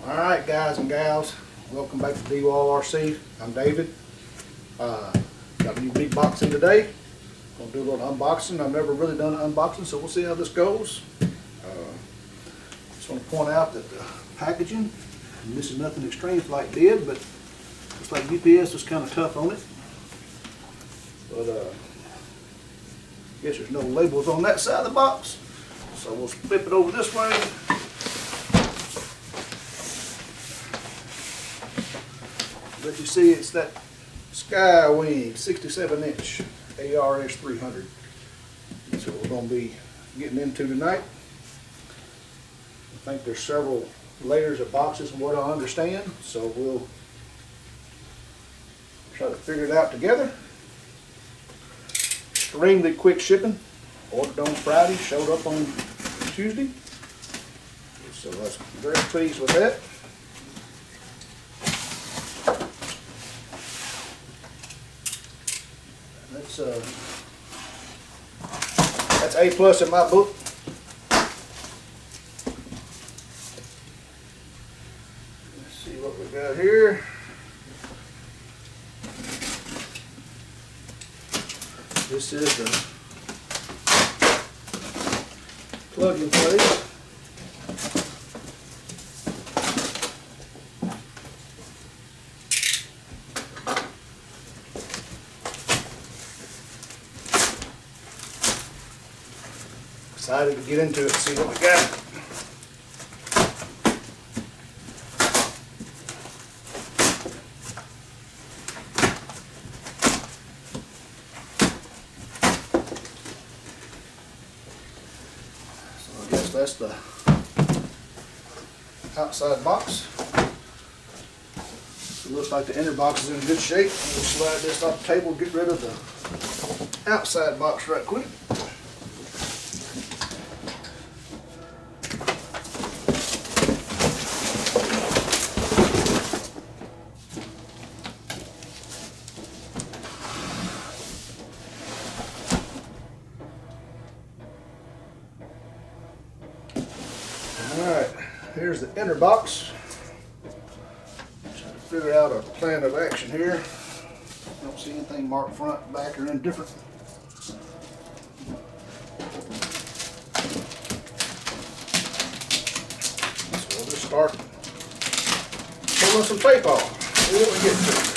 Alright guys and gals, welcome back to DYRC. I'm David. Got a new big box in today. Gonna do a little unboxing. I've never really done an unboxing, so we'll see how this goes. Just want to point out that the packaging, and this is nothing extreme like did, but looks like UPS was kind of tough on it. But I guess there's no labels on that side of the box, so we'll flip it over this way. But you see, it's that Skywing 67-inch ARS300. That's what we're going to be getting into tonight. I think there's several layers of boxes from what I understand, so we'll try to figure it out together. Extremely quick shipping. Ordered on Friday, showed up on Tuesday. So I was very pleased with that. That's A+ in my book. Let's see what we got here. This is the plug and play. Excited to get into it and see what we got. So I guess that's the outside box. It looks like the inner box is in good shape. We'll slide this off the table, get rid of the outside box right quick. Alright, here's the inner box. Trying to figure out a plan of action here. Don't see anything marked front, back, or indifferent. So we'll just start pulling some tape off. See what we get to.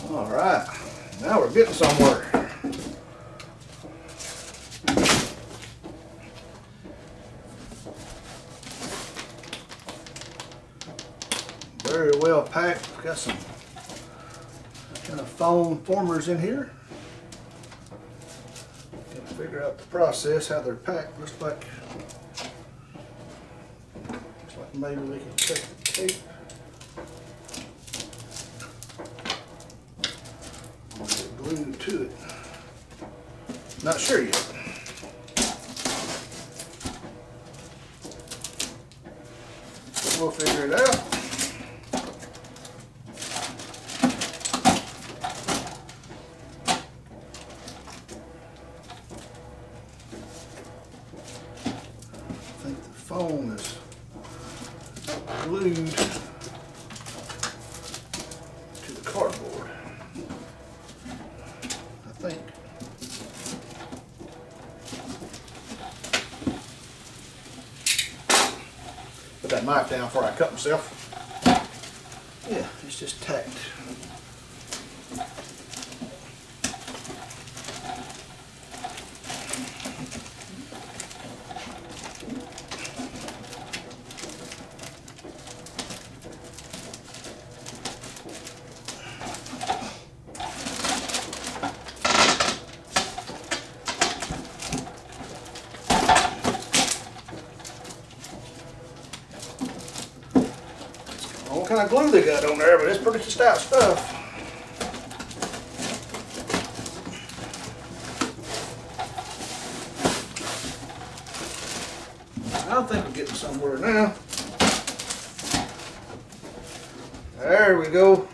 Alright, now we're getting somewhere. Very well packed. Got some kind of foam formers in here. Gotta figure out the process, how they're packed. Looks like maybe we can take the tape. Glued to it. Not sure yet. We'll figure it out. I think the foam is glued to the cardboard. I think. Put that knife down before I cut myself. Yeah, it's just tacked. what kind of glue they got on there, but it's pretty stout stuff. I think we're getting somewhere now. There we go.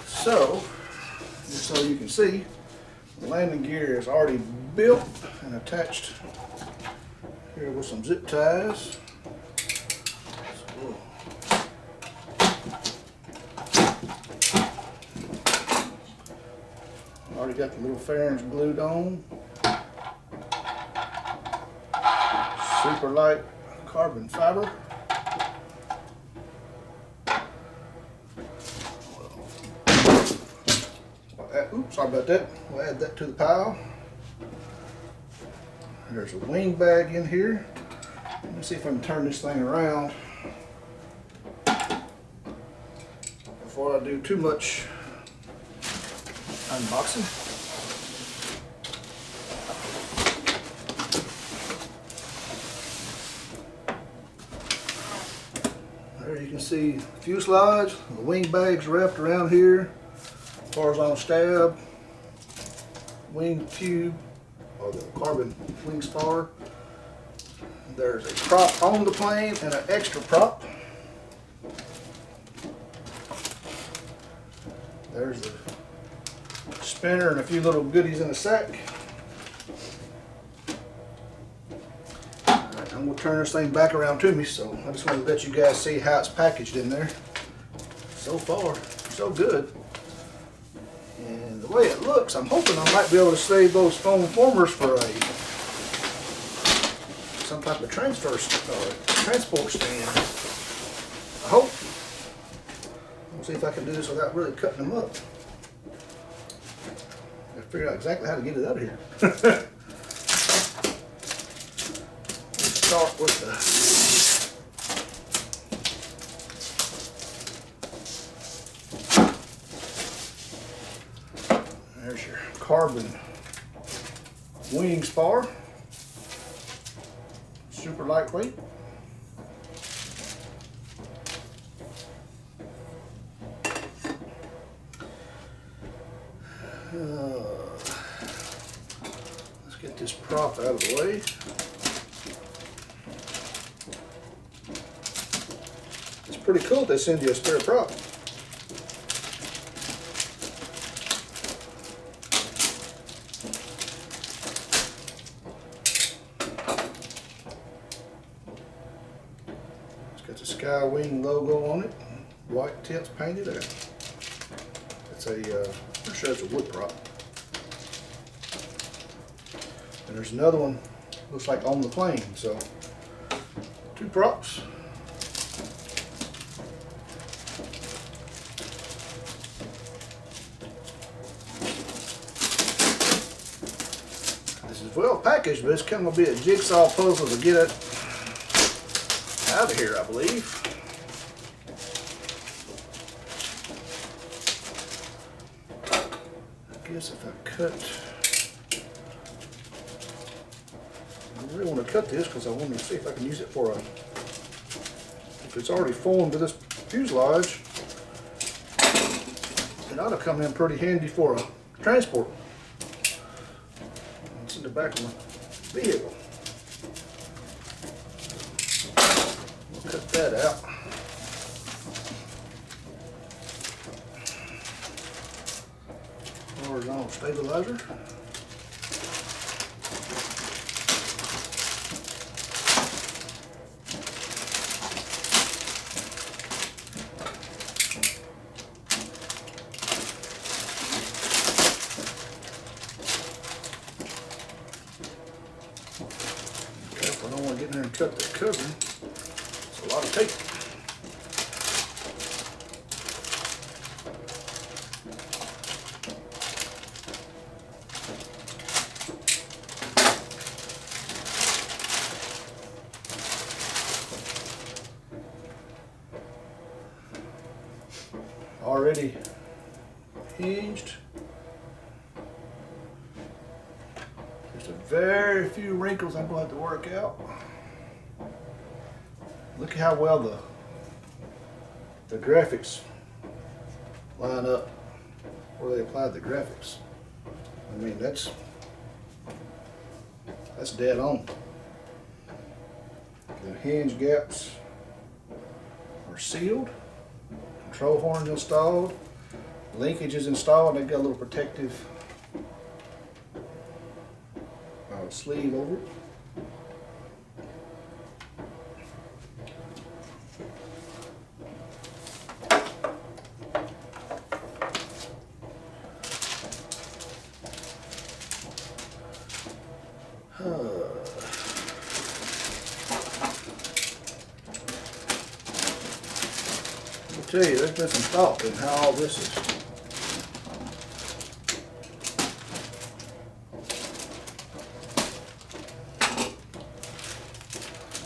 So, just so you can see, the landing gear is already built and attached here with some zip ties. So, already got the little fairings glued on. Super light carbon fiber. Oops, sorry about that. We'll add that to the pile. There's a wing bag in here. Let me see if I can turn this thing around before I do too much unboxing. There you can see fuselage, the wing bags wrapped around here, horizontal stab, wing tube, or the carbon wing spar. There's a prop on the plane and an extra prop. There's the spinner and a few little goodies in a sack. Alright, I'm going to turn this thing back around to me, so I just want to let you guys see how it's packaged in there. So far, so good. And the way it looks, I'm hoping I might be able to save those foam formers for some type of transport stand. I hope. We'll see if I can do this without really cutting them up. I figure out exactly how to get it out of here. Let's start with there's your carbon wing spar. Super lightweight. Let's get this prop out of the way. It's pretty cool they send you a spare prop. It's got the Skywing logo on it, white tips painted out. It's a, I'm sure it's a wood prop. And there's another one, looks like on the plane, so 2 props. This is well packaged, but it's kind of going to be a jigsaw puzzle to get it out of here, I believe. I guess if I cut, I really want to cut this because I want to see if I can use it for a, if it's already formed to this fuselage, it ought to come in pretty handy for a transport. It's in the back of my vehicle. We'll cut that out. Horizontal stabilizer. Careful, I don't want to get in there and cut that covering. It's a lot of tape. Already hinged. Just a very few wrinkles I'm going to have to work out. Look how well the graphics line up where they applied the graphics. I mean, that's dead on. The hinge gaps are sealed. Control horns installed. Linkage is installed. They've got a little protective sleeve over it. I'll tell you, there's been some thought in how all this is.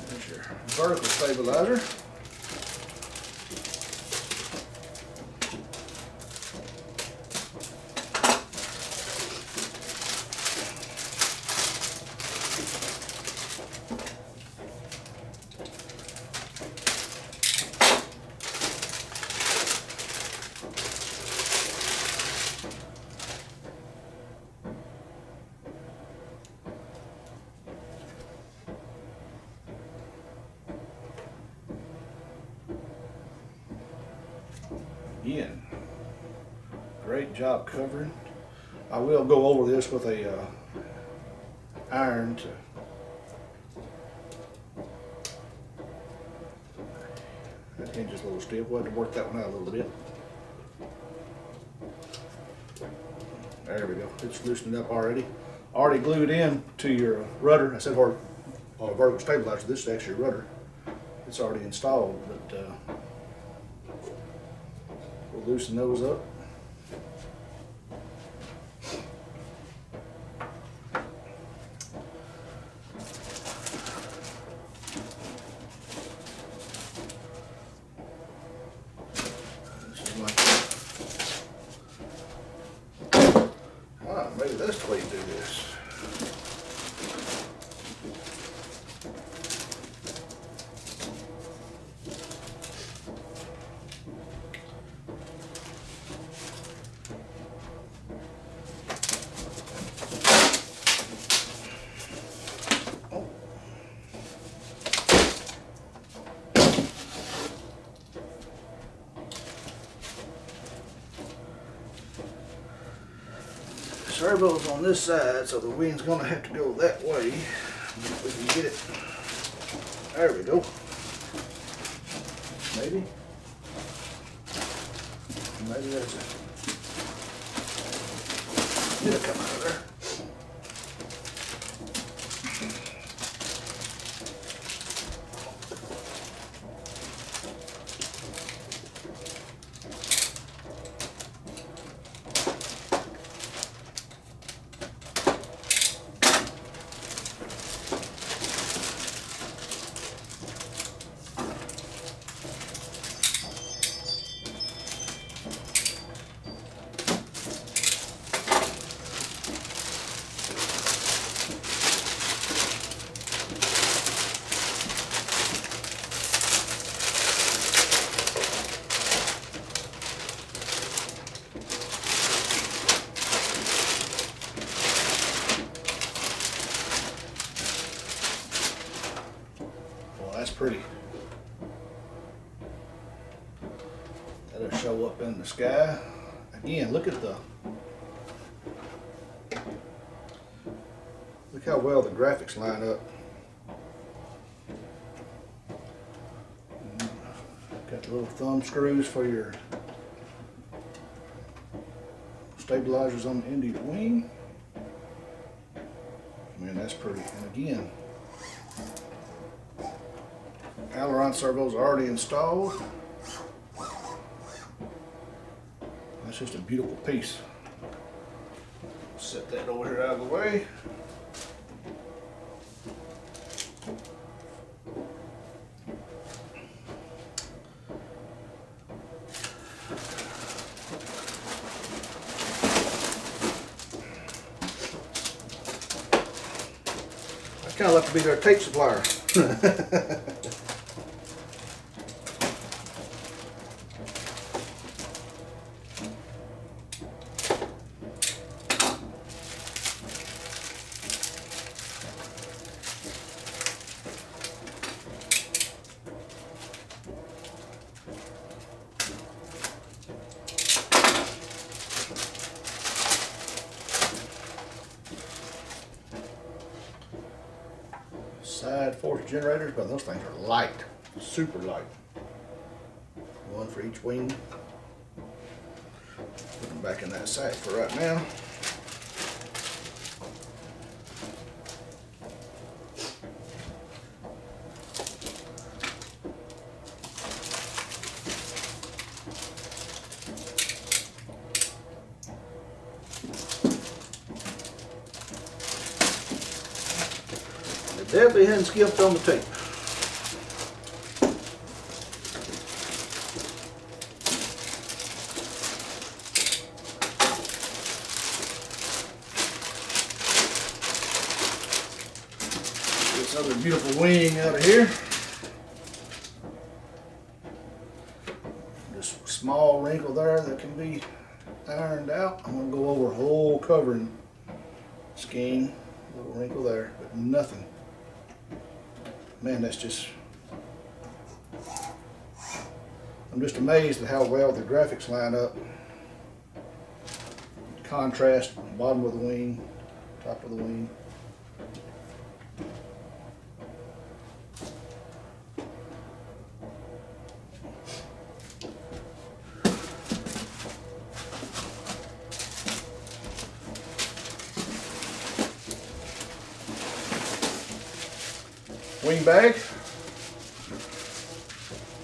There's your vertical stabilizer. Again, great job covering. I will go over this with a iron to that hinge is a little stiff. We'll have to work that one out a little bit. There we go. It's loosened up already. Already glued in to your rudder. I said vertical stabilizer. This is actually your rudder. It's already installed, but we'll loosen those up. Maybe that's the way you do this. Servo's on this side, so the wind's gonna have to go that way. If we can get it. There we go. Maybe. Maybe that's it. It'll come out of there. That's pretty. That'll show up in the sky. Again, look how well the graphics line up. Got the little thumb screws for your stabilizers on the end of your wing. Man, that's pretty. And again, aileron servos are already installed. That's just a beautiful piece. Set that over here out of the way. kind of like to be their tape supplier. Side force generators, but those things are light, super light. One for each wing. Put them back in that sack for right now. Definitely hadn't skipped on the tape. This other beautiful wing out of here. Just a small wrinkle there that can be ironed out. I'm going to go over a whole covering scheme. Little wrinkle there, but nothing. Man, that's just, I'm just amazed at how well the graphics line up. Contrast, bottom of the wing, top of the wing. Wing bag.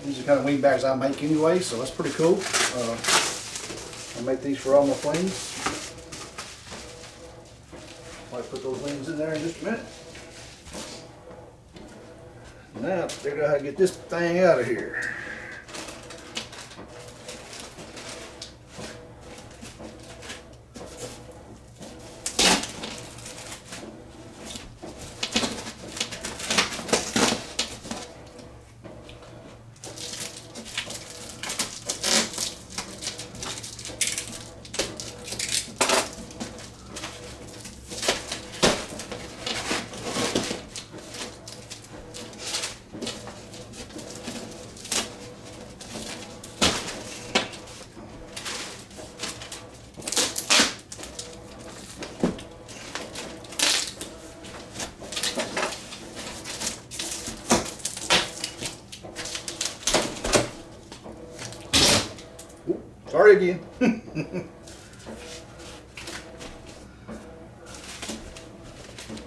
These are the kind of wing bags I make anyway, so that's pretty cool. I make these for all my planes. Might put those wings in there in just a minute. Now, figure out how to get this thing out of here. Sorry again.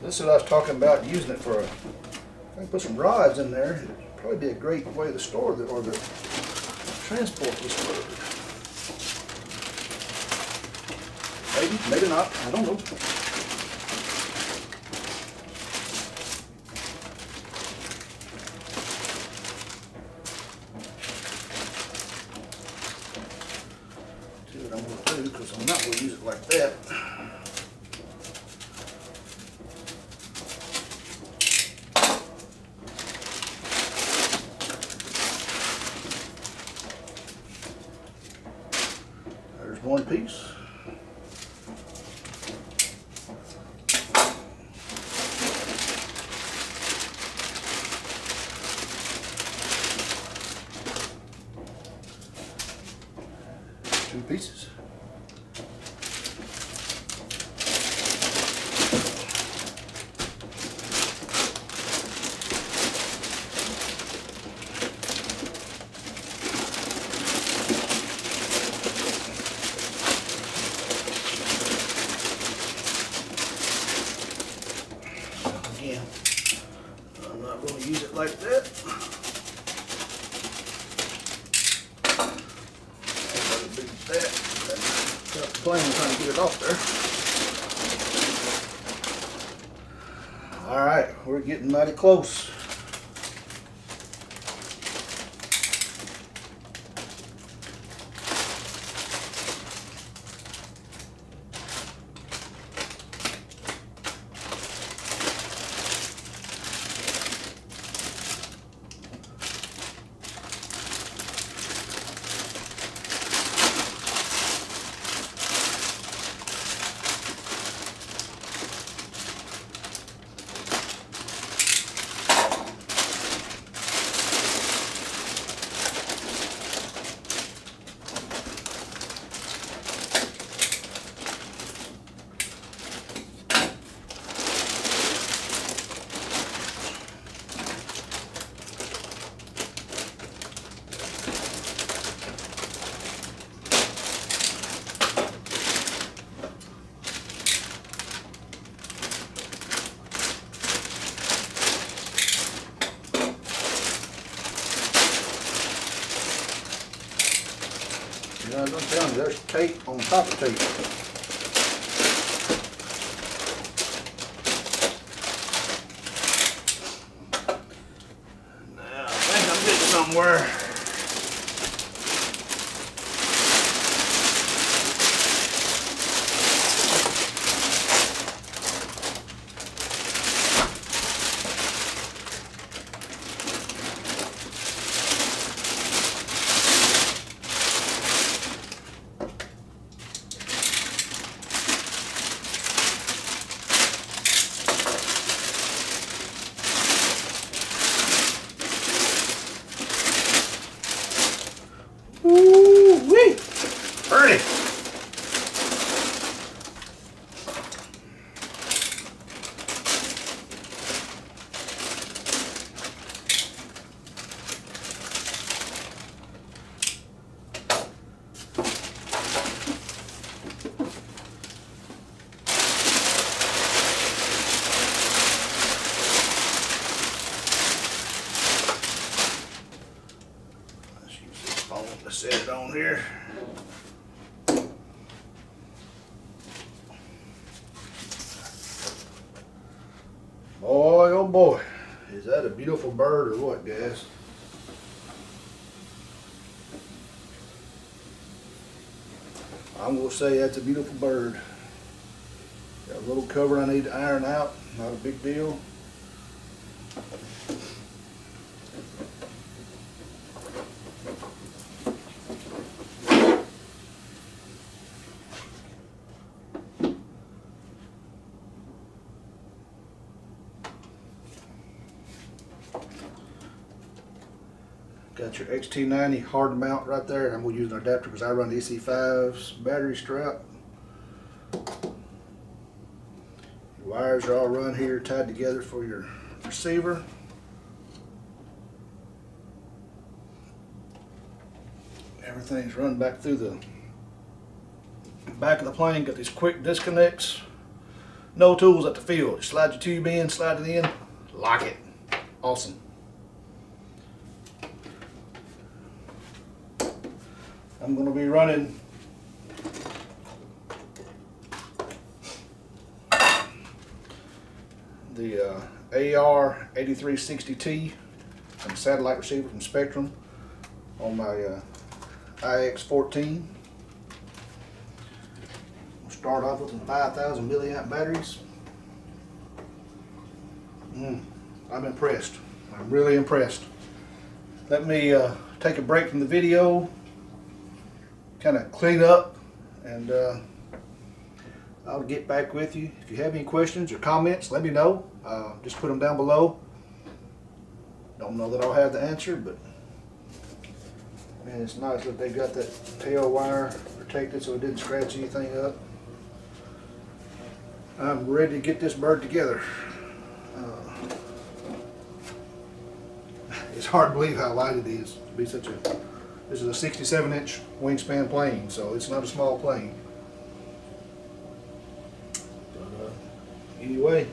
This is what I was talking about, using it for a, if I can put some rods in there, it'd probably be a great way to store the, or to transport this bird. Maybe, maybe not, I don't know. Because I'm not going to use it like that. There's one piece. Two pieces. Again, I'm not going to use it like that. Got the plane trying to get it off there. All right, we're getting mighty close. tape on top of tape. Now, I think I'm getting somewhere. Woo-wee! Pretty! Let's set it on here. Boy, oh boy, is that a beautiful bird or what, guys? I'm going to say that's a beautiful bird. Got a little cover I need to iron out, not a big deal. Got your XT90 hard mount right there, and I'm going to use an adapter because I run the EC5's battery strap. Your wires are all run here, tied together for your receiver. Everything's run back through the back of the plane. Got these quick disconnects. No tools at the field. Just slide your tube in, slide it in, lock it. Awesome. I'm going to be running the AR360T and satellite receiver from Spectrum on my iX14. We'll start off with some 5,000 milliamp batteries. I'm impressed. I'm really impressed. Let me take a break from the video, kind of clean up, and I'll get back with you. If you have any questions or comments, let me know. Just put them down below. Don't know that I'll have the answer, but man, it's nice that they got that tail wire protected so it didn't scratch anything up. I'm ready to get this bird together. It's hard to believe how light it is to be such a. This is a 67-inch wingspan plane, so it's not a small plane. But anyway,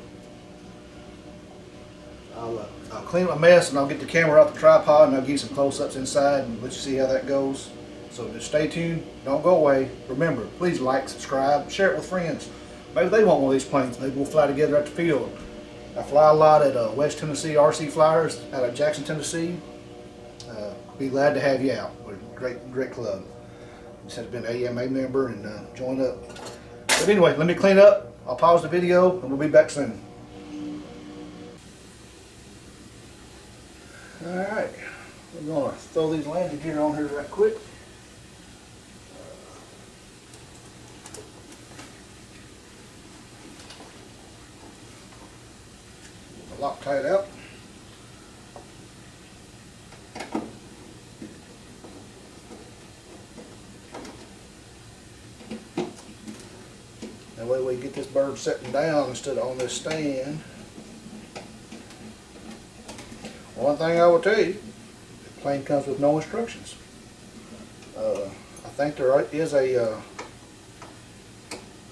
I'll clean up my mess and I'll get the camera off the tripod and I'll give you some close-ups inside and let you see how that goes. So just stay tuned. Don't go away. Remember, please like, subscribe, share it with friends. Maybe they want one of these planes. Maybe we'll fly together at the field. I fly a lot at West Tennessee RC Flyers out of Jackson, Tennessee. Be glad to have you out. We're a great club. Just have been an AMA member and join up. But anyway, let me clean up. I'll pause the video and we'll be back soon. Alright, we're going to throw these landing gear on here right quick. Loctite out. That way we get this bird sitting down instead of on this stand. One thing I will tell you, the plane comes with no instructions. I think there is a,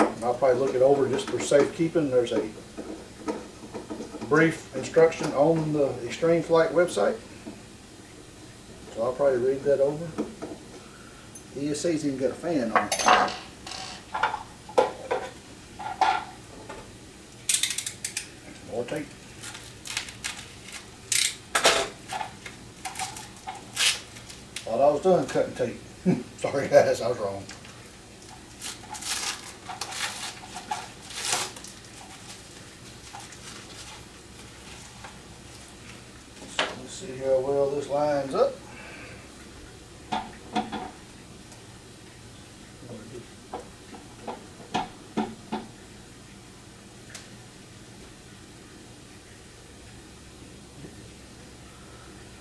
I'll probably look it over just for safekeeping. There's a brief instruction on the Extreme Flight website. So I'll probably read that over. The ESC's even got a fan on it. More tape. Thought I was done cutting tape. Sorry guys, I was wrong. So let's see how well this lines up.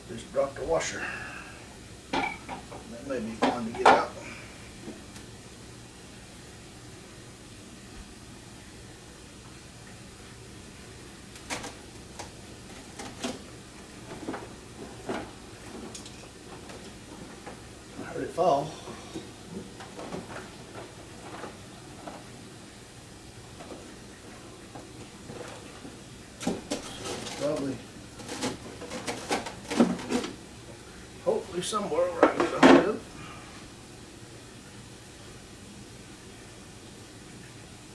Just dropped the washer. That may be fun to get out. I heard it fall. Probably, hopefully somewhere where I can get a hold of it.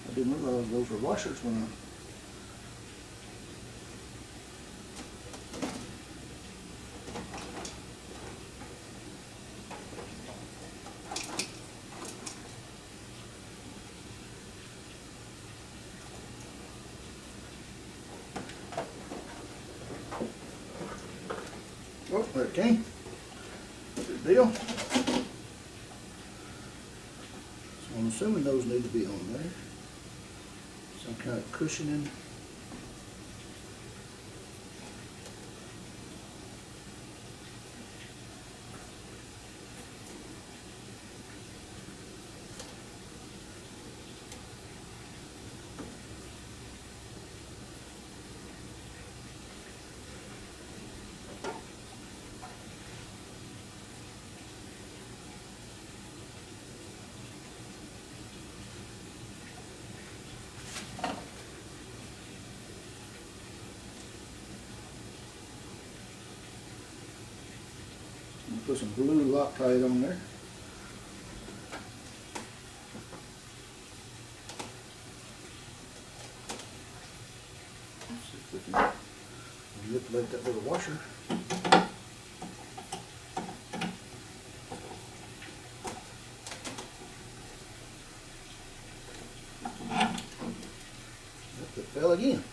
I didn't realize those were washers when oh, there it came. Good deal. So I'm assuming those need to be on there. Some kind of cushioning. Put some blue Loctite on there. Let's see if we can manipulate that little washer. It fell again.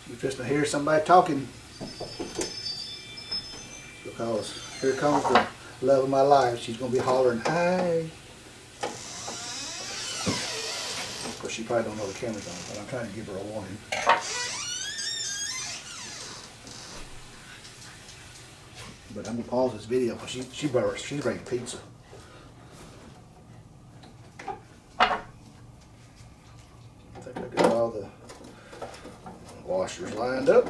You're just to hear somebody talking, because here comes the love of my life. She's going to be hollering, "Hi." Of course, she probably don't know the camera's on, but I'm trying to give her a warning. But I'm going to pause this video because she's bringing pizza. I think I got all the washers lined up.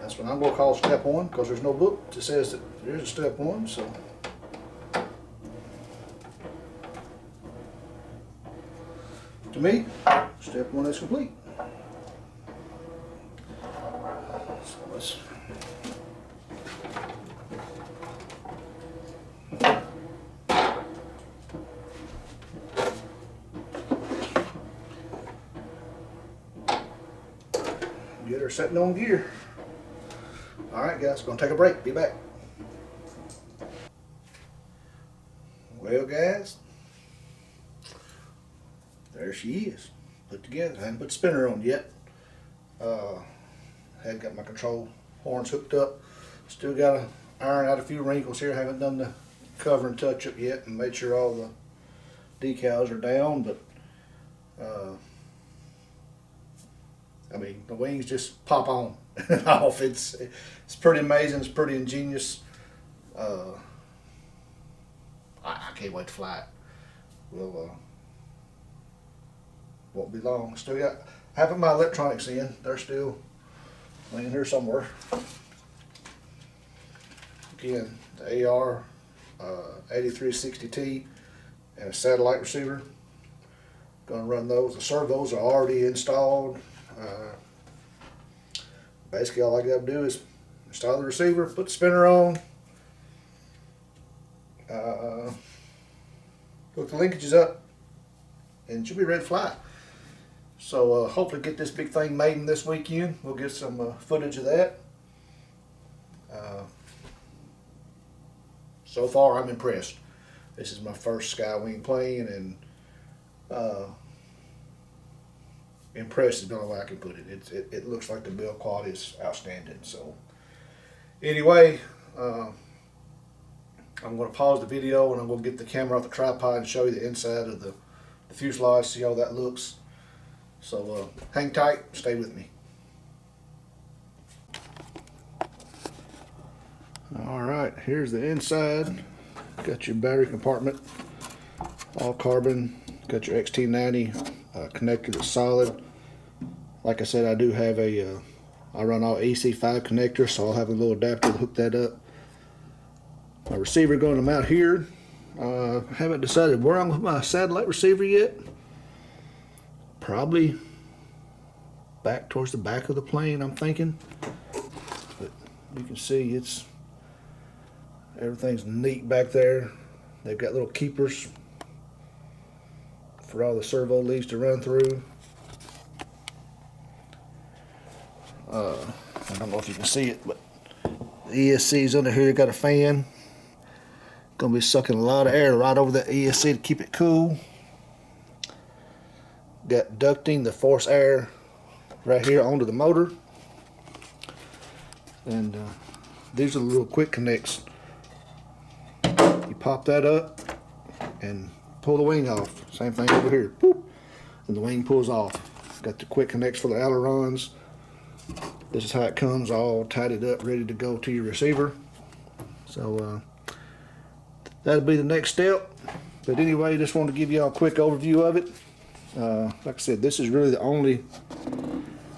That's what I'm going to call step one, because there's no book that says that there's a step one. So to me, step one is complete. So let's get her setting on gear. Alright guys, gonna take a break, be back. Well guys, there she is, put together. I haven't put the spinner on yet. Had got my control horns hooked up. Still got to iron out a few wrinkles here. Haven't done the cover and touch up yet, and made sure all the decals are down, but I mean, the wings just pop on and off. It's pretty amazing. It's pretty ingenious. I can't wait to fly it. We'll won't be long. Still got half of my electronics in. They're still laying here somewhere. Again, the AR 8360T and a satellite receiver. Gonna run those. The servos are already installed. Basically all I gotta do is install the receiver, put the spinner on, hook the linkages up, and it should be ready to fly. So hopefully get this big thing maiden this weekend. We'll get some footage of that. So far I'm impressed. This is my first Skywing plane, and impressed is the only way I can put it. It looks like the build quality is outstanding. So anyway, I'm going to pause the video and I'm going to get the camera off the tripod and show you the inside of the fuselage, see how that looks. So hang tight, stay with me. Alright, here's the inside. Got your battery compartment, all carbon. Got your XT90 connector that's solid. Like I said, I do have a, I run all EC5 connectors, so I'll have a little adapter to hook that up. My receiver going to mount here. I haven't decided where I'm going to put my satellite receiver yet. Probably back towards the back of the plane, I'm thinking. But you can see everything's neat back there. They've got little keepers for all the servo leads to run through. I don't know if you can see it, but the ESC's under here. Got a fan. Gonna be sucking a lot of air right over that ESC to keep it cool. Got ducting to force air right here onto the motor. And these are the little quick connects. You pop that up and pull the wing off. Same thing over here. Boop, and the wing pulls off. Got the quick connects for the ailerons. This is how it comes, all tied up, ready to go to your receiver. So that'll be the next step. But anyway, just wanted to give you all a quick overview of it. Like I said, this is really the only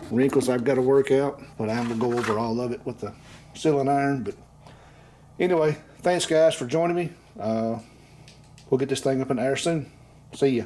wrinkles I've got to work out, but I'm gonna go over all of it with the sealing iron. But anyway, thanks guys for joining me. We'll get this thing up in the air soon. See ya.